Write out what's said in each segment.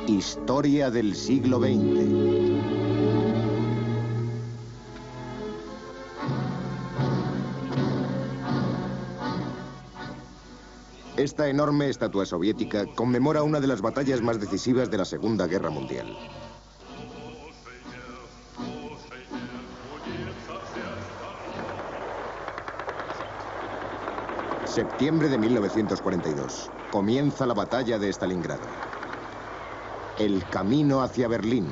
Historia del siglo XX. Esta enorme estatua soviética conmemora una de las batallas más decisivas de la Segunda Guerra Mundial. Septiembre de 1942. Comienza la batalla de Stalingrado. El camino hacia Berlín.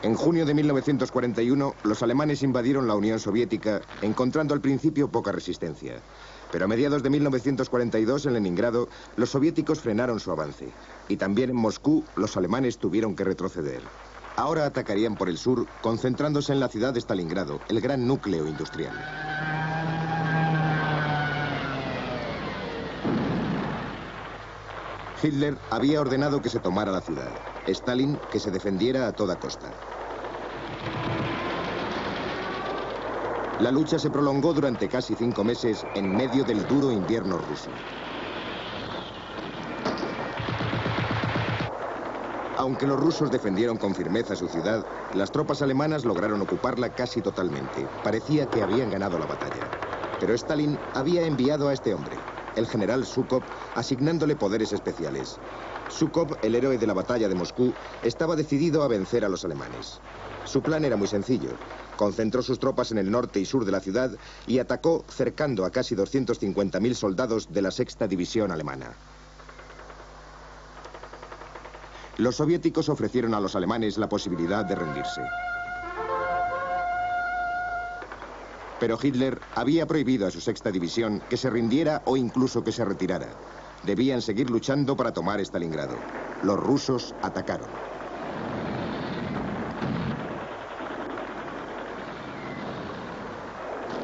En junio de 1941, los alemanes invadieron la Unión Soviética, encontrando al principio poca resistencia. Pero a mediados de 1942, en Leningrado, los soviéticos frenaron su avance. Y también en Moscú, los alemanes tuvieron que retroceder. Ahora atacarían por el sur, concentrándose en la ciudad de Stalingrado, el gran núcleo industrial. Hitler había ordenado que se tomara la ciudad. Stalin, que se defendiera a toda costa. La lucha se prolongó durante casi 5 meses en medio del duro invierno ruso. Aunque los rusos defendieron con firmeza su ciudad, las tropas alemanas lograron ocuparla casi totalmente. Parecía que habían ganado la batalla. Pero Stalin había enviado a este hombre, el general Zhukov, asignándole poderes especiales. Zhukov, el héroe de la batalla de Moscú, estaba decidido a vencer a los alemanes. Su plan era muy sencillo. Concentró sus tropas en el norte y sur de la ciudad y atacó cercando a casi 250.000 soldados de la Sexta División alemana. Los soviéticos ofrecieron a los alemanes la posibilidad de rendirse. Pero Hitler había prohibido a su Sexta División que se rindiera o incluso que se retirara. Debían seguir luchando para tomar Stalingrado. Los rusos atacaron.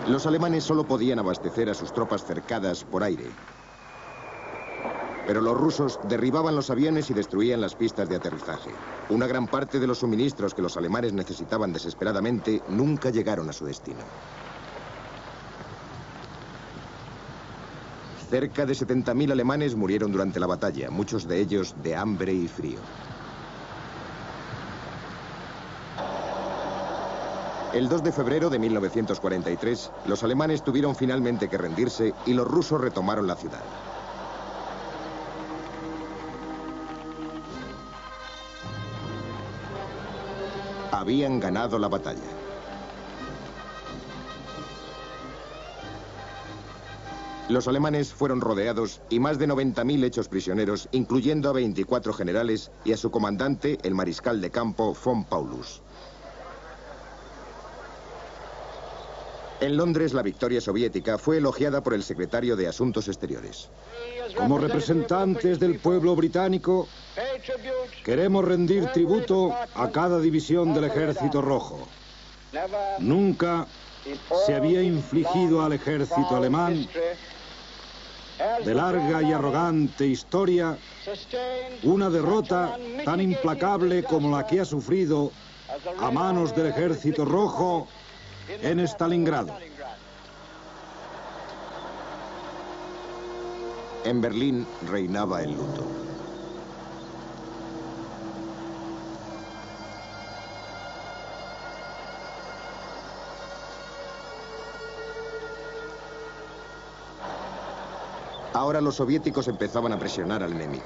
Los alemanes solo podían abastecer a sus tropas cercadas por aire. Pero los rusos derribaban los aviones y destruían las pistas de aterrizaje. Una gran parte de los suministros que los alemanes necesitaban desesperadamente nunca llegaron a su destino. Cerca de 70.000 alemanes murieron durante la batalla, muchos de ellos de hambre y frío. El 2 de febrero de 1943, los alemanes tuvieron finalmente que rendirse y los rusos retomaron la ciudad. Habían ganado la batalla. Los alemanes fueron rodeados y más de 90.000 hechos prisioneros, incluyendo a 24 generales y a su comandante, el mariscal de campo von Paulus. En Londres, la victoria soviética fue elogiada por el secretario de Asuntos Exteriores. Como representantes del pueblo británico, queremos rendir tributo a cada división del Ejército Rojo. Nunca se había infligido al ejército alemán de larga y arrogante historia una derrota tan implacable como la que ha sufrido a manos del Ejército Rojo en Stalingrado. En Berlín reinaba el luto. Ahora los soviéticos empezaban a presionar al enemigo.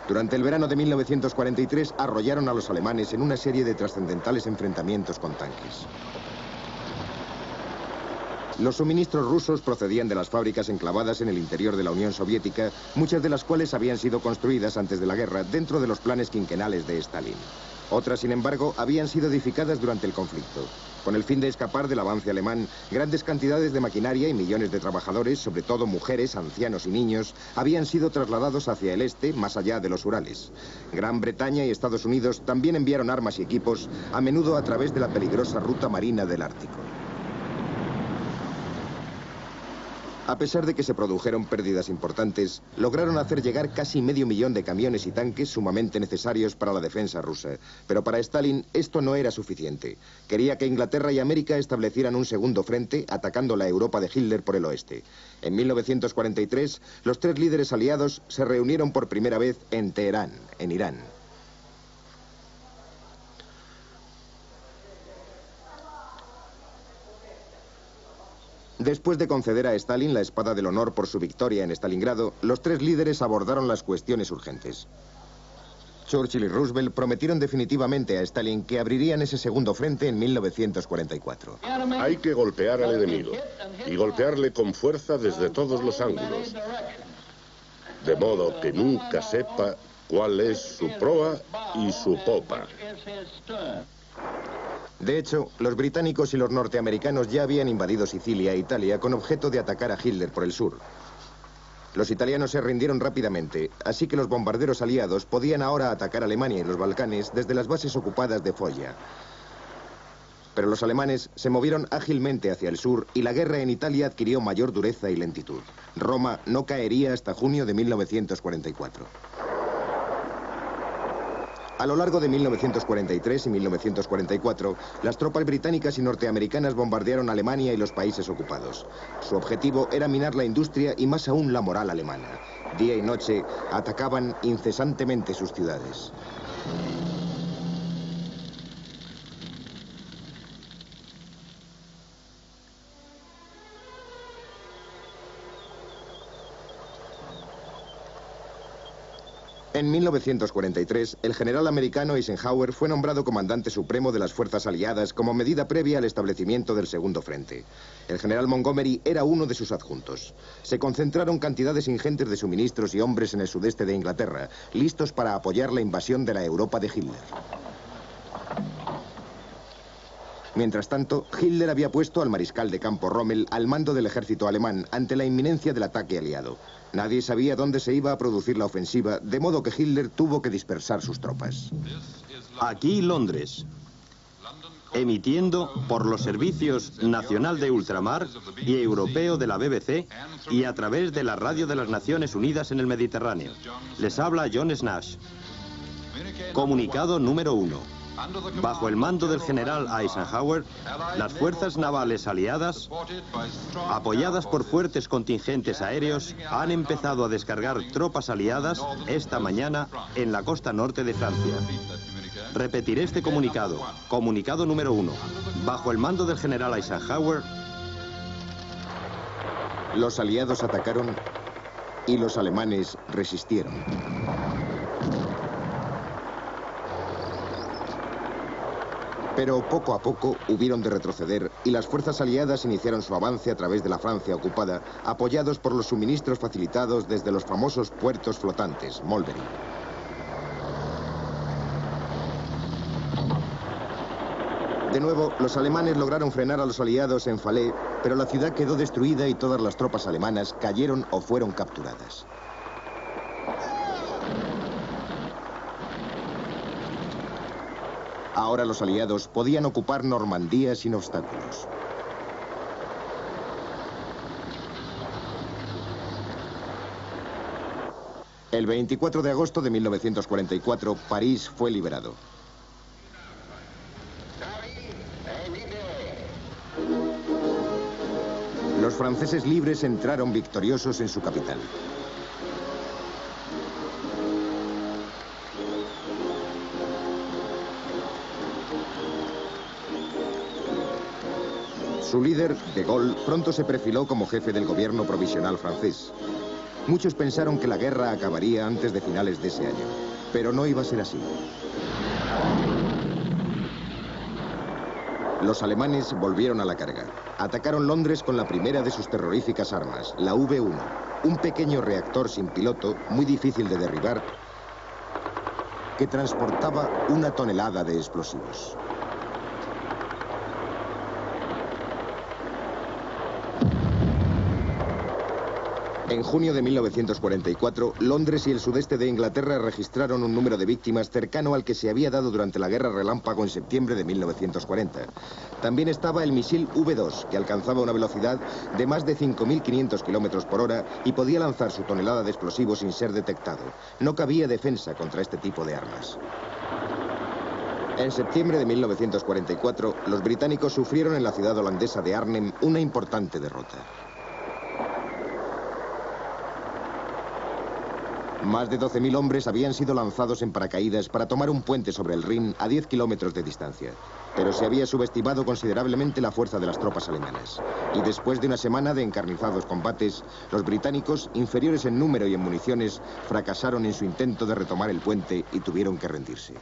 Durante el verano de 1943 arrollaron a los alemanes en una serie de trascendentales enfrentamientos con tanques. Los suministros rusos procedían de las fábricas enclavadas en el interior de la Unión Soviética, muchas de las cuales habían sido construidas antes de la guerra dentro de los planes quinquenales de Stalin. Otras, sin embargo, habían sido edificadas durante el conflicto. Con el fin de escapar del avance alemán, grandes cantidades de maquinaria y millones de trabajadores, sobre todo mujeres, ancianos y niños, habían sido trasladados hacia el este, más allá de los Urales. Gran Bretaña y Estados Unidos también enviaron armas y equipos, a menudo a través de la peligrosa ruta marina del Ártico. A pesar de que se produjeron pérdidas importantes, lograron hacer llegar casi medio millón de camiones y tanques sumamente necesarios para la defensa rusa. Pero para Stalin esto no era suficiente. Quería que Inglaterra y América establecieran un segundo frente, atacando la Europa de Hitler por el oeste. En 1943, los tres líderes aliados se reunieron por primera vez en Teherán, en Irán. Después de conceder a Stalin la espada del honor por su victoria en Stalingrado, los tres líderes abordaron las cuestiones urgentes. Churchill y Roosevelt prometieron definitivamente a Stalin que abrirían ese segundo frente en 1944. Hay que golpear al enemigo, y golpearle con fuerza desde todos los ángulos, de modo que nunca sepa cuál es su proa y su popa. De hecho, los británicos y los norteamericanos ya habían invadido Sicilia e Italia con objeto de atacar a Hitler por el sur. Los italianos se rindieron rápidamente, así que los bombarderos aliados podían ahora atacar Alemania y los Balcanes desde las bases ocupadas de Foggia. Pero los alemanes se movieron ágilmente hacia el sur y la guerra en Italia adquirió mayor dureza y lentitud. Roma no caería hasta junio de 1944. A lo largo de 1943 y 1944, las tropas británicas y norteamericanas bombardearon Alemania y los países ocupados. Su objetivo era minar la industria y más aún la moral alemana. Día y noche atacaban incesantemente sus ciudades. En 1943, el general americano Eisenhower fue nombrado comandante supremo de las fuerzas aliadas como medida previa al establecimiento del segundo frente. El general Montgomery era uno de sus adjuntos. Se concentraron cantidades ingentes de suministros y hombres en el sudeste de Inglaterra, listos para apoyar la invasión de la Europa de Hitler. Mientras tanto, Hitler había puesto al mariscal de campo Rommel al mando del ejército alemán ante la inminencia del ataque aliado. Nadie sabía dónde se iba a producir la ofensiva, de modo que Hitler tuvo que dispersar sus tropas. Aquí Londres, emitiendo por los servicios Nacional de Ultramar y Europeo de la BBC y a través de la radio de las Naciones Unidas en el Mediterráneo. Les habla John Snash. Comunicado número 1. Bajo el mando del general Eisenhower, las fuerzas navales aliadas, apoyadas por fuertes contingentes aéreos, han empezado a descargar tropas aliadas esta mañana en la costa norte de Francia. Repetiré este comunicado. Comunicado número 1. Bajo el mando del general Eisenhower, los aliados atacaron y los alemanes resistieron. Pero poco a poco hubieron de retroceder y las fuerzas aliadas iniciaron su avance a través de la Francia ocupada, apoyados por los suministros facilitados desde los famosos puertos flotantes, Mulberry. De nuevo, los alemanes lograron frenar a los aliados en Falaise, pero la ciudad quedó destruida y todas las tropas alemanas cayeron o fueron capturadas. Ahora los aliados podían ocupar Normandía sin obstáculos. El 24 de agosto de 1944, París fue liberado. Los franceses libres entraron victoriosos en su capital. Su líder, de Gaulle, pronto se perfiló como jefe del gobierno provisional francés. Muchos pensaron que la guerra acabaría antes de finales de ese año, pero no iba a ser así. Los alemanes volvieron a la carga. Atacaron Londres con la primera de sus terroríficas armas, la V1, un pequeño reactor sin piloto, muy difícil de derribar, que transportaba 1 tonelada de explosivos. En junio de 1944, Londres y el sudeste de Inglaterra registraron un número de víctimas cercano al que se había dado durante la Guerra Relámpago en septiembre de 1940. También estaba el misil V2, que alcanzaba una velocidad de más de 5.500 kilómetros por hora y podía lanzar su tonelada de explosivos sin ser detectado. No cabía defensa contra este tipo de armas. En septiembre de 1944, los británicos sufrieron en la ciudad holandesa de Arnhem una importante derrota. Más de 12.000 hombres habían sido lanzados en paracaídas para tomar un puente sobre el Rin a 10 kilómetros de distancia. Pero se había subestimado considerablemente la fuerza de las tropas alemanas. Y después de una semana de encarnizados combates, los británicos, inferiores en número y en municiones, fracasaron en su intento de retomar el puente y tuvieron que rendirse.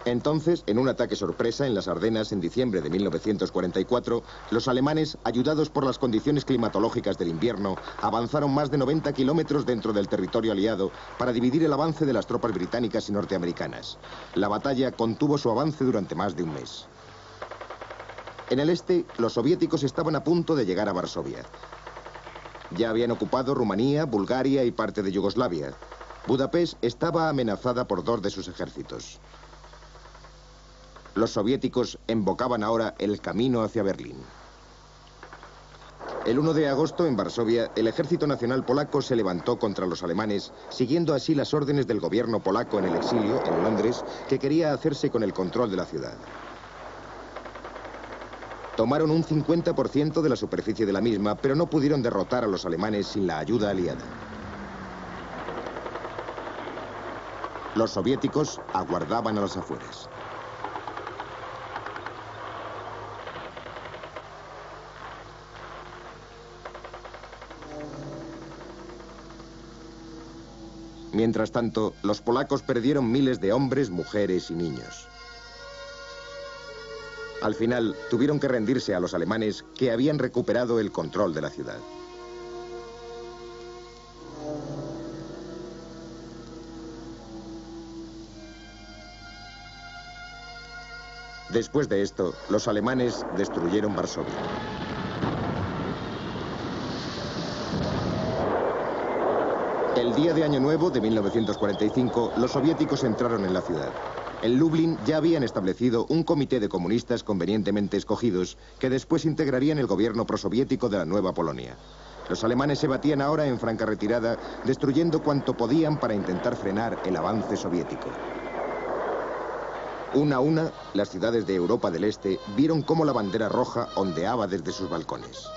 Entonces, en un ataque sorpresa en las Ardenas en diciembre de 1944, los alemanes, ayudados por las condiciones climatológicas del invierno, avanzaron más de 90 kilómetros dentro del territorio aliado para dividir el avance de las tropas británicas y norteamericanas. La batalla contuvo su avance durante más de un mes. En el este, los soviéticos estaban a punto de llegar a Varsovia. Ya habían ocupado Rumanía, Bulgaria y parte de Yugoslavia. Budapest estaba amenazada por 2 de sus ejércitos. Los soviéticos embocaban ahora el camino hacia Berlín. El 1 de agosto, en Varsovia, el Ejército Nacional Polaco se levantó contra los alemanes, siguiendo así las órdenes del gobierno polaco en el exilio, en Londres, que quería hacerse con el control de la ciudad. Tomaron un 50% de la superficie de la misma, pero no pudieron derrotar a los alemanes sin la ayuda aliada. Los soviéticos aguardaban a las afueras. Mientras tanto, los polacos perdieron miles de hombres, mujeres y niños. Al final, tuvieron que rendirse a los alemanes, que habían recuperado el control de la ciudad. Después de esto, los alemanes destruyeron Varsovia. El día de Año Nuevo de 1945, los soviéticos entraron en la ciudad. En Lublin ya habían establecido un comité de comunistas convenientemente escogidos que después integrarían el gobierno prosoviético de la Nueva Polonia. Los alemanes se batían ahora en franca retirada, destruyendo cuanto podían para intentar frenar el avance soviético. Una a una, las ciudades de Europa del Este vieron cómo la bandera roja ondeaba desde sus balcones.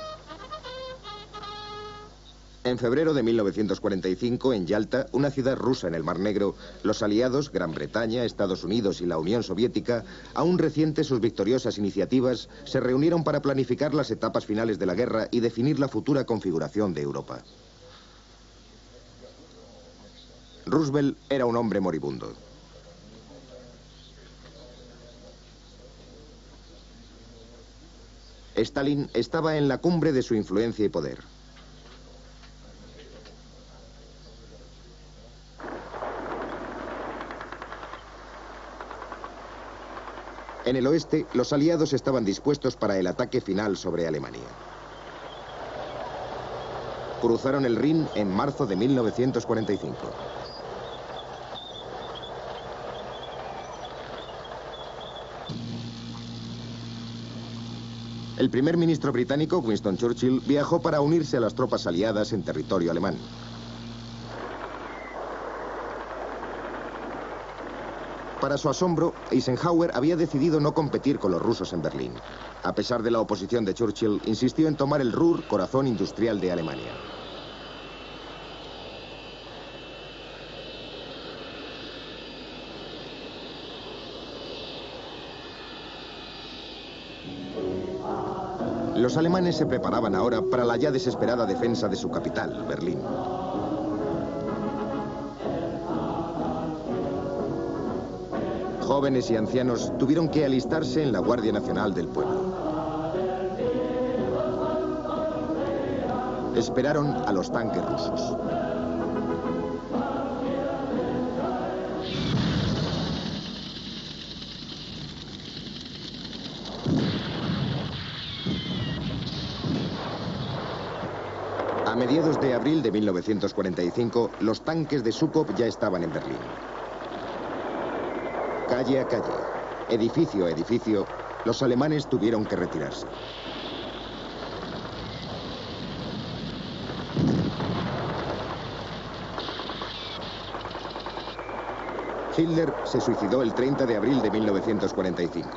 En febrero de 1945, en Yalta, una ciudad rusa en el Mar Negro, los aliados, Gran Bretaña, Estados Unidos y la Unión Soviética, aún recientes sus victoriosas iniciativas, se reunieron para planificar las etapas finales de la guerra y definir la futura configuración de Europa. Roosevelt era un hombre moribundo. Stalin estaba en la cumbre de su influencia y poder. En el oeste, los aliados estaban dispuestos para el ataque final sobre Alemania. Cruzaron el Rin en marzo de 1945. El primer ministro británico, Winston Churchill, viajó para unirse a las tropas aliadas en territorio alemán. Para su asombro, Eisenhower había decidido no competir con los rusos en Berlín. A pesar de la oposición de Churchill, insistió en tomar el Ruhr, corazón industrial de Alemania. Los alemanes se preparaban ahora para la ya desesperada defensa de su capital, Berlín. Jóvenes y ancianos tuvieron que alistarse en la Guardia Nacional del Pueblo. Esperaron a los tanques rusos. mediados de abril de 1945, los tanques de Sukhov ya estaban en Berlín. Calle a calle, edificio a edificio, los alemanes tuvieron que retirarse. Hitler se suicidó el 30 de abril de 1945.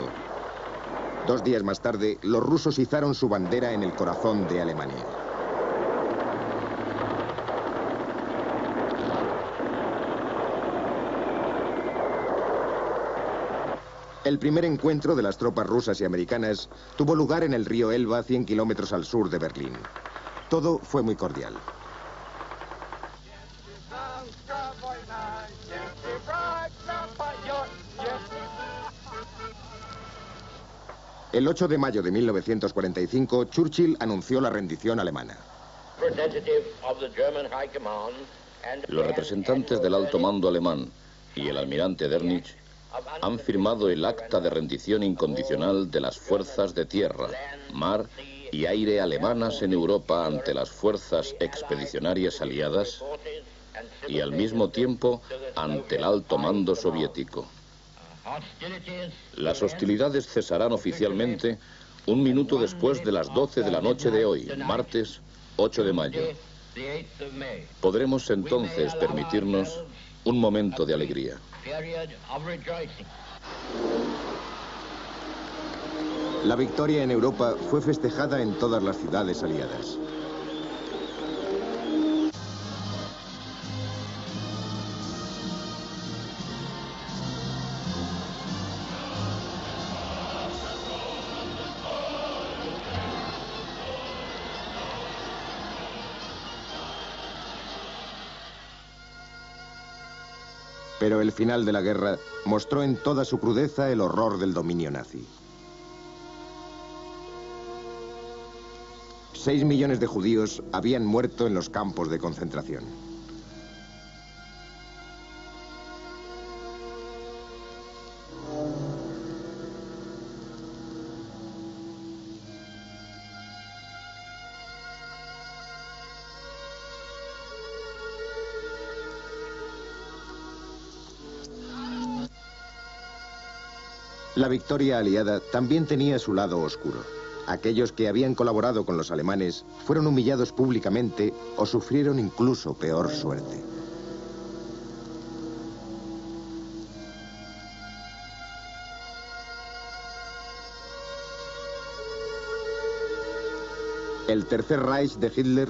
2 días más tarde, los rusos izaron su bandera en el corazón de Alemania. El primer encuentro de las tropas rusas y americanas tuvo lugar en el río Elba, 100 kilómetros al sur de Berlín. Todo fue muy cordial. El 8 de mayo de 1945, Churchill anunció la rendición alemana. Los representantes del alto mando alemán y el almirante Dönitz han firmado el acta de rendición incondicional de las fuerzas de tierra, mar y aire alemanas en Europa ante las fuerzas expedicionarias aliadas y al mismo tiempo ante el alto mando soviético. Las hostilidades cesarán oficialmente 1 minuto después de las 12 de la noche de hoy, martes 8 de mayo. Podremos entonces permitirnos un momento de alegría. La victoria en Europa fue festejada en todas las ciudades aliadas. Pero el final de la guerra mostró en toda su crudeza el horror del dominio nazi. 6 millones de judíos habían muerto en los campos de concentración. La victoria aliada también tenía su lado oscuro. Aquellos que habían colaborado con los alemanes fueron humillados públicamente o sufrieron incluso peor suerte. El Tercer Reich de Hitler,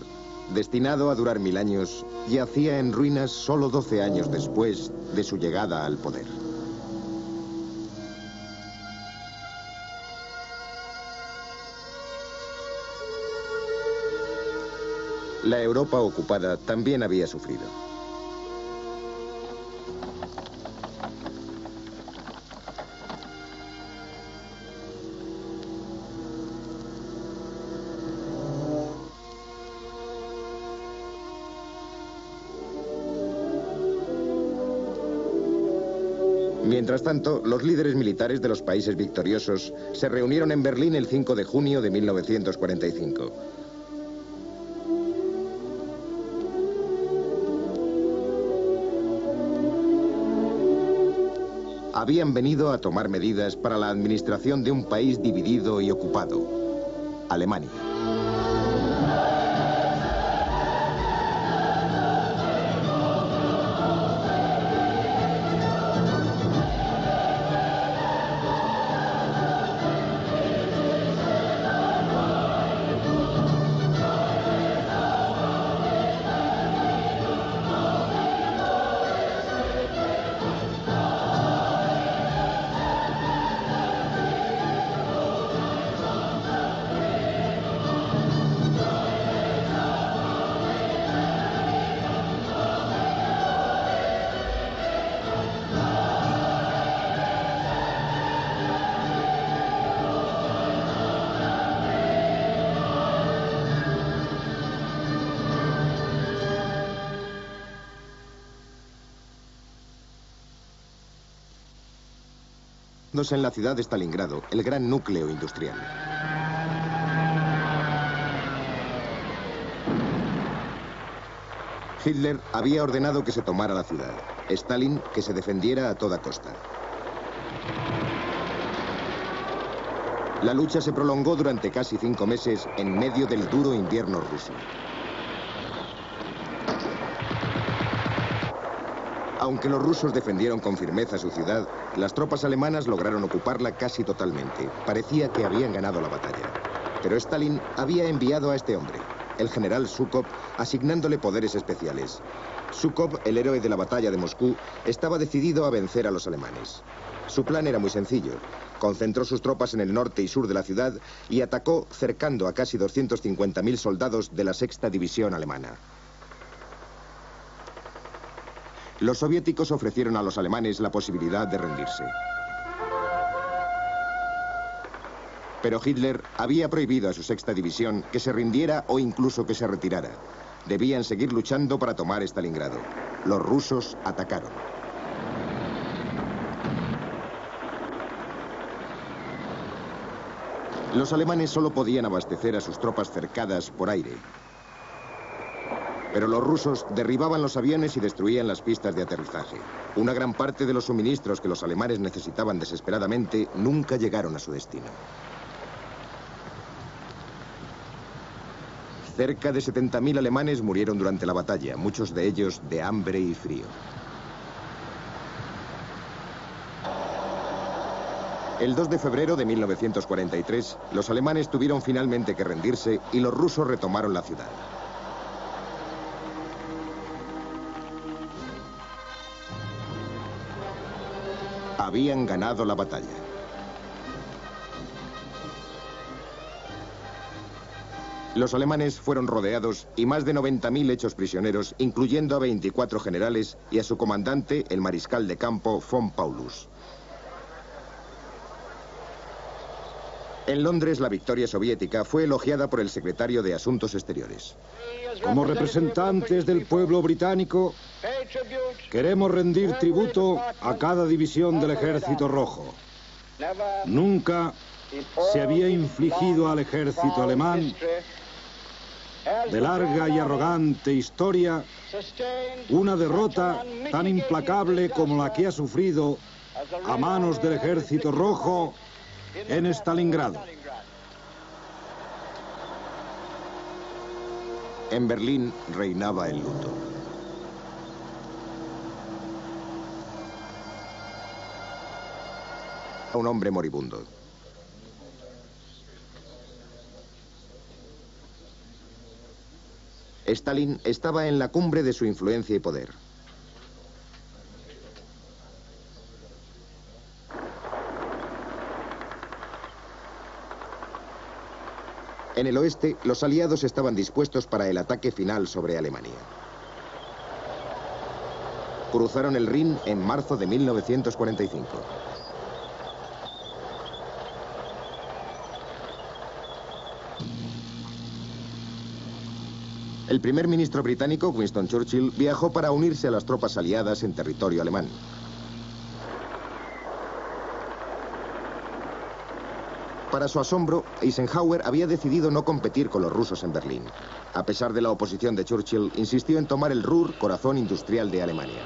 destinado a durar 1000 años, yacía en ruinas solo 12 años después de su llegada al poder. La Europa ocupada también había sufrido. Mientras tanto, los líderes militares de los países victoriosos se reunieron en Berlín el 5 de junio de 1945. Habían venido a tomar medidas para la administración de un país dividido y ocupado, Alemania. En la ciudad de Stalingrado, el gran núcleo industrial. Hitler había ordenado que se tomara la ciudad. Stalin que se defendiera a toda costa. La lucha se prolongó durante casi 5 meses en medio del duro invierno ruso. Aunque los rusos defendieron con firmeza su ciudad, las tropas alemanas lograron ocuparla casi totalmente. Parecía que habían ganado la batalla. Pero Stalin había enviado a este hombre, el general Zhukov, asignándole poderes especiales. Zhukov, el héroe de la batalla de Moscú, estaba decidido a vencer a los alemanes. Su plan era muy sencillo. Concentró sus tropas en el norte y sur de la ciudad y atacó cercando a casi 250.000 soldados de la 6ª División alemana. Los soviéticos ofrecieron a los alemanes la posibilidad de rendirse. Pero Hitler había prohibido a su 6ª División que se rindiera o incluso que se retirara. Debían seguir luchando para tomar Stalingrado. Los rusos atacaron. Los alemanes solo podían abastecer a sus tropas cercadas por aire. Pero los rusos derribaban los aviones y destruían las pistas de aterrizaje. Una gran parte de los suministros que los alemanes necesitaban desesperadamente nunca llegaron a su destino. Cerca de 70.000 alemanes murieron durante la batalla, muchos de ellos de hambre y frío. El 2 de febrero de 1943, los alemanes tuvieron finalmente que rendirse y los rusos retomaron la ciudad. Habían ganado la batalla. Los alemanes fueron rodeados y más de 90.000 hechos prisioneros, incluyendo a 24 generales y a su comandante, el mariscal de campo von Paulus. En Londres, la victoria soviética fue elogiada por el secretario de Asuntos Exteriores. Como representantes del pueblo británico, queremos rendir tributo a cada división del Ejército Rojo. Nunca se había infligido al ejército alemán de larga y arrogante historia una derrota tan implacable como la que ha sufrido a manos del Ejército Rojo en Stalingrado. En Berlín reinaba el luto. Un hombre moribundo. Stalin estaba en la cumbre de su influencia y poder. En el oeste, los aliados estaban dispuestos para el ataque final sobre Alemania. Cruzaron el Rin en marzo de 1945. El primer ministro británico, Winston Churchill, viajó para unirse a las tropas aliadas en territorio alemán. Para su asombro, Eisenhower había decidido no competir con los rusos en Berlín. A pesar de la oposición de Churchill, insistió en tomar el Ruhr, corazón industrial de Alemania.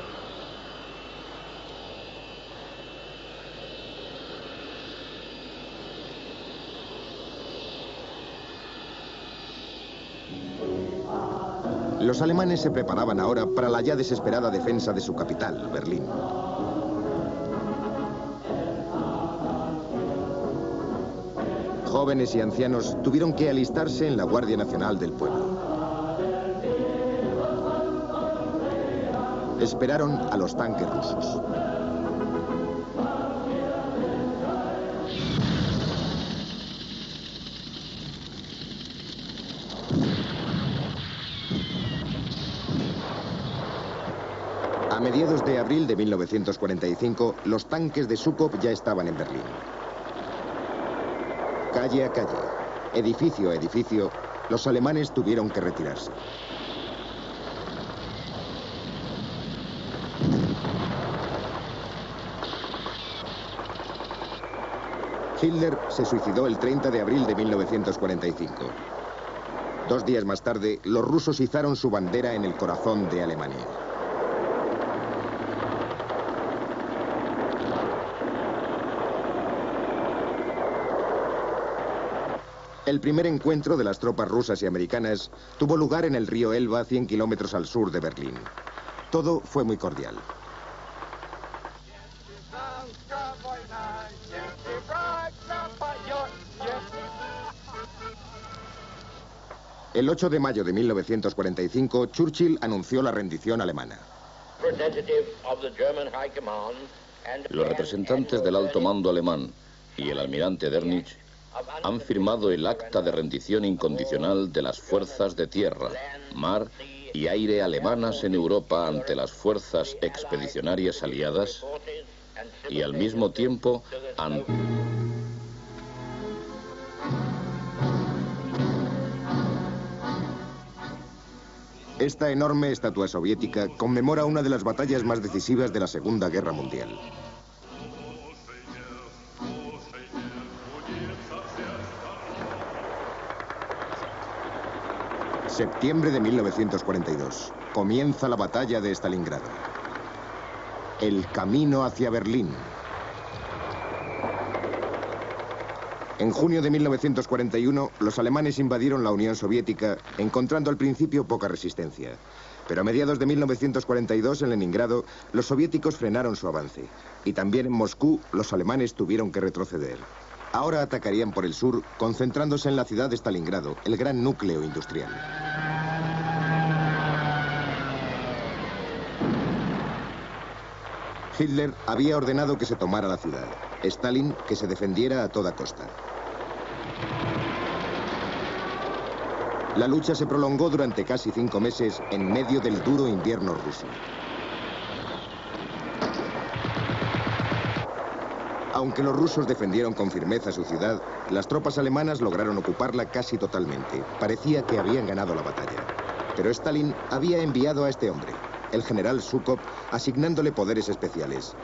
Los alemanes se preparaban ahora para la ya desesperada defensa de su capital, Berlín. Jóvenes y ancianos tuvieron que alistarse en la Guardia Nacional del Pueblo. Esperaron a los tanques rusos. A mediados de abril de 1945, los tanques de Zhukov ya estaban en Berlín. Calle a calle, edificio a edificio, los alemanes tuvieron que retirarse. Hitler se suicidó el 30 de abril de 1945. 2 días más tarde, los rusos izaron su bandera en el corazón de Alemania. El primer encuentro de las tropas rusas y americanas tuvo lugar en el río Elba, 100 kilómetros al sur de Berlín. Todo fue muy cordial. El 8 de mayo de 1945, Churchill anunció la rendición alemana. Los representantes del alto mando alemán y el almirante Dönitz han firmado el acta de rendición incondicional de las fuerzas de tierra, mar y aire alemanas en Europa ante las fuerzas expedicionarias aliadas y al mismo tiempo Esta enorme estatua soviética conmemora una de las batallas más decisivas de la Segunda Guerra Mundial. Septiembre de 1942. Comienza la batalla de Stalingrado. El camino hacia Berlín. En junio de 1941, los alemanes invadieron la Unión Soviética, encontrando al principio poca resistencia. Pero a mediados de 1942, en Leningrado, los soviéticos frenaron su avance. Y también en Moscú, los alemanes tuvieron que retroceder. Ahora atacarían por el sur, concentrándose en la ciudad de Stalingrado, el gran núcleo industrial. Hitler había ordenado que se tomara la ciudad. Stalin, que se defendiera a toda costa. La lucha se prolongó durante casi 5 meses en medio del duro invierno ruso. Aunque los rusos defendieron con firmeza su ciudad, las tropas alemanas lograron ocuparla casi totalmente. Parecía que habían ganado la batalla. Pero Stalin había enviado a este hombre, el general Zhukov, asignándole poderes especiales.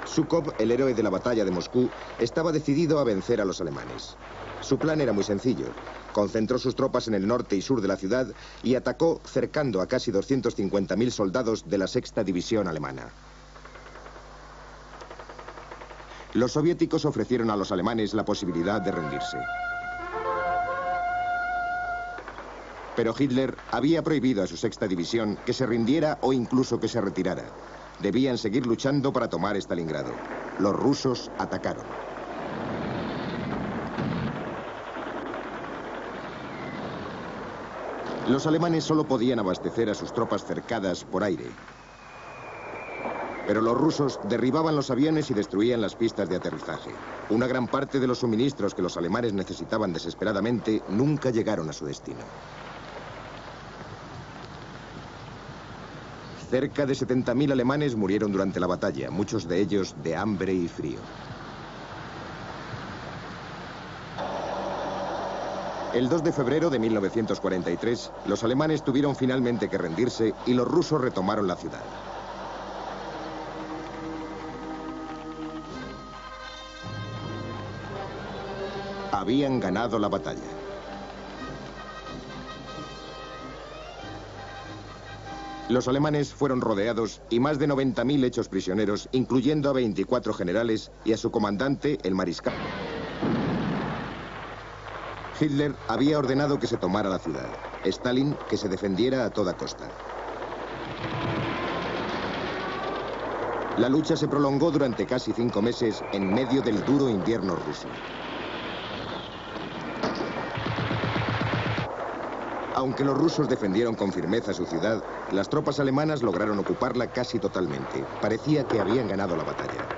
Zhukov, el héroe de la batalla de Moscú, estaba decidido a vencer a los alemanes. Su plan era muy sencillo. Concentró sus tropas en el norte y sur de la ciudad y atacó cercando a casi 250.000 soldados de la 6ª División alemana. Los soviéticos ofrecieron a los alemanes la posibilidad de rendirse. Pero Hitler había prohibido a su 6ª División que se rindiera o incluso que se retirara. Debían seguir luchando para tomar Stalingrado. Los rusos atacaron. Los alemanes solo podían abastecer a sus tropas cercadas por aire. Pero los rusos derribaban los aviones y destruían las pistas de aterrizaje. Una gran parte de los suministros que los alemanes necesitaban desesperadamente nunca llegaron a su destino. Cerca de 70.000 alemanes murieron durante la batalla, muchos de ellos de hambre y frío. El 2 de febrero de 1943, los alemanes tuvieron finalmente que rendirse y los rusos retomaron la ciudad. Habían ganado la batalla. Los alemanes fueron rodeados y más de 90.000 hechos prisioneros, incluyendo a 24 generales y a su comandante, el mariscal. Hitler había ordenado que se tomara la ciudad. Stalin, que se defendiera a toda costa. La lucha se prolongó durante casi 5 meses en medio del duro invierno ruso. Aunque los rusos defendieron con firmeza su ciudad, las tropas alemanas lograron ocuparla casi totalmente. Parecía que habían ganado la batalla.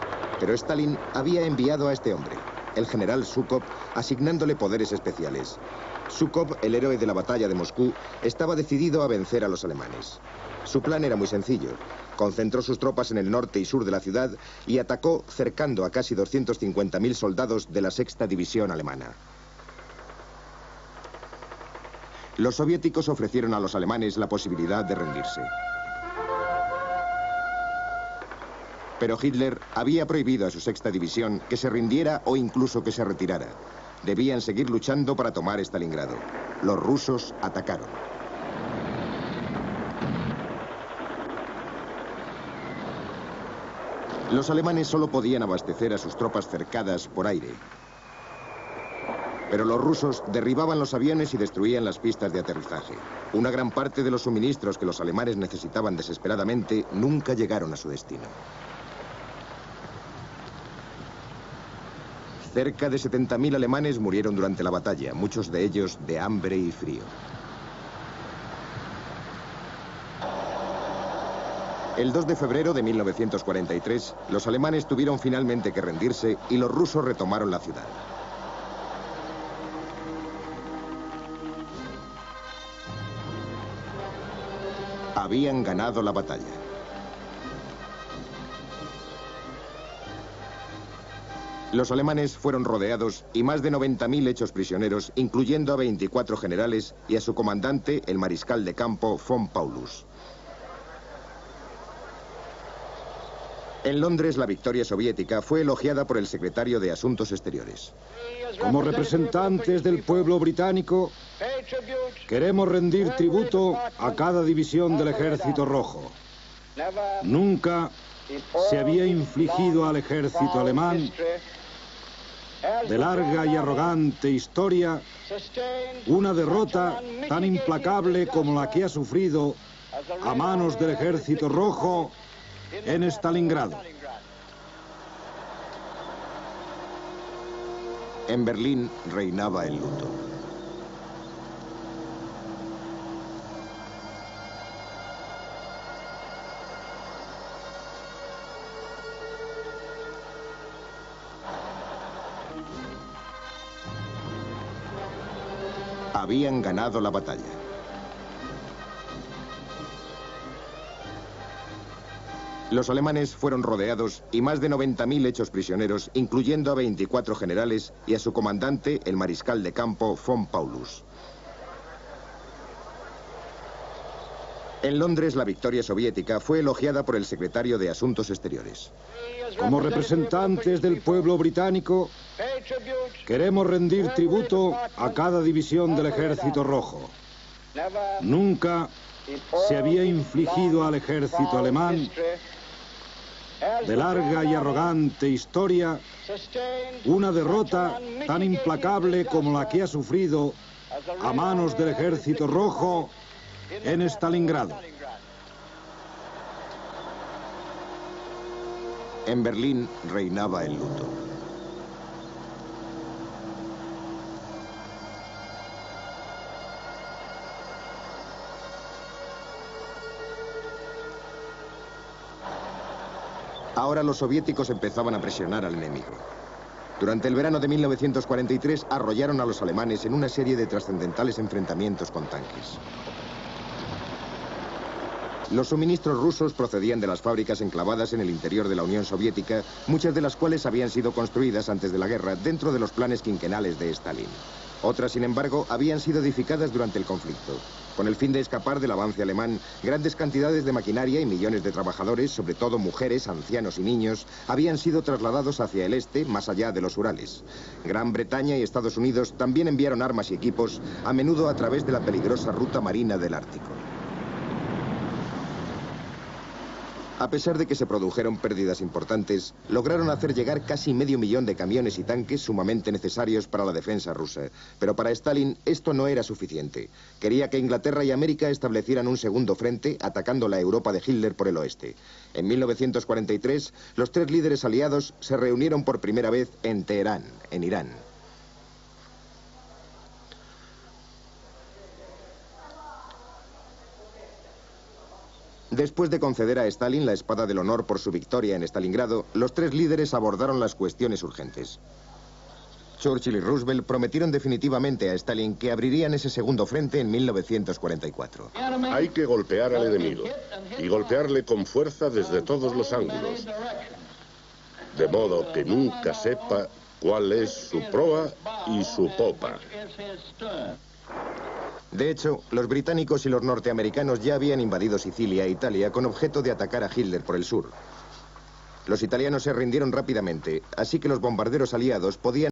Pero Stalin había enviado a este hombre, el general Zhukov, asignándole poderes especiales. Zhukov, el héroe de la batalla de Moscú, estaba decidido a vencer a los alemanes. Su plan era muy sencillo. Concentró sus tropas en el norte y sur de la ciudad y atacó cercando a casi 250.000 soldados de la 6ª División alemana. Los soviéticos ofrecieron a los alemanes la posibilidad de rendirse. Pero Hitler había prohibido a su 6ª División que se rindiera o incluso que se retirara. Debían seguir luchando para tomar Stalingrado. Los rusos atacaron. Los alemanes solo podían abastecer a sus tropas cercadas por aire. Pero los rusos derribaban los aviones y destruían las pistas de aterrizaje. Una gran parte de los suministros que los alemanes necesitaban desesperadamente nunca llegaron a su destino. Cerca de 70.000 alemanes murieron durante la batalla, muchos de ellos de hambre y frío. El 2 de febrero de 1943, los alemanes tuvieron finalmente que rendirse y los rusos retomaron la ciudad. Habían ganado la batalla. Los alemanes fueron rodeados y más de 90.000 hechos prisioneros, incluyendo a 24 generales y a su comandante, el mariscal de campo von Paulus. En Londres, la victoria soviética fue elogiada por el secretario de Asuntos Exteriores. Como representantes del pueblo británico, queremos rendir tributo a cada división del Ejército Rojo. Nunca se había infligido al ejército alemán de larga y arrogante historia una derrota tan implacable como la que ha sufrido a manos del Ejército Rojo en Stalingrado. En Berlín reinaba el luto. Habían ganado la batalla. Los alemanes fueron rodeados y más de 90.000 hechos prisioneros, incluyendo a 24 generales y a su comandante, el mariscal de campo von Paulus. En Londres, la victoria soviética fue elogiada por el secretario de Asuntos Exteriores. Como representantes del pueblo británico, queremos rendir tributo a cada división del Ejército Rojo. Nunca se había infligido al ejército alemán de larga y arrogante historia una derrota tan implacable como la que ha sufrido a manos del Ejército Rojo en Stalingrado. En Berlín reinaba el luto. Ahora los soviéticos empezaban a presionar al enemigo. Durante el verano de 1943 arrollaron a los alemanes en una serie de trascendentales enfrentamientos con tanques. Los suministros rusos procedían de las fábricas enclavadas en el interior de la Unión Soviética, muchas de las cuales habían sido construidas antes de la guerra dentro de los planes quinquenales de Stalin. Otras, sin embargo, habían sido edificadas durante el conflicto. Con el fin de escapar del avance alemán, grandes cantidades de maquinaria y millones de trabajadores, sobre todo mujeres, ancianos y niños, habían sido trasladados hacia el este, más allá de los Urales. Gran Bretaña y Estados Unidos también enviaron armas y equipos, a menudo a través de la peligrosa ruta marina del Ártico. A pesar de que se produjeron pérdidas importantes, lograron hacer llegar casi 500.000 de camiones y tanques sumamente necesarios para la defensa rusa. Pero para Stalin esto no era suficiente. Quería que Inglaterra y América establecieran un segundo frente, atacando la Europa de Hitler por el oeste. En 1943, los tres líderes aliados se reunieron por primera vez en Teherán, en Irán. Después de conceder a Stalin la espada del honor por su victoria en Stalingrado, los tres líderes abordaron las cuestiones urgentes. Churchill y Roosevelt prometieron definitivamente a Stalin que abrirían ese segundo frente en 1944. Hay que golpear al enemigo, y golpearle con fuerza desde todos los ángulos, de modo que nunca sepa cuál es su proa y su popa. De hecho, los británicos y los norteamericanos ya habían invadido Sicilia e Italia con objeto de atacar a Hitler por el sur. Los italianos se rindieron rápidamente, así que los bombarderos aliados podían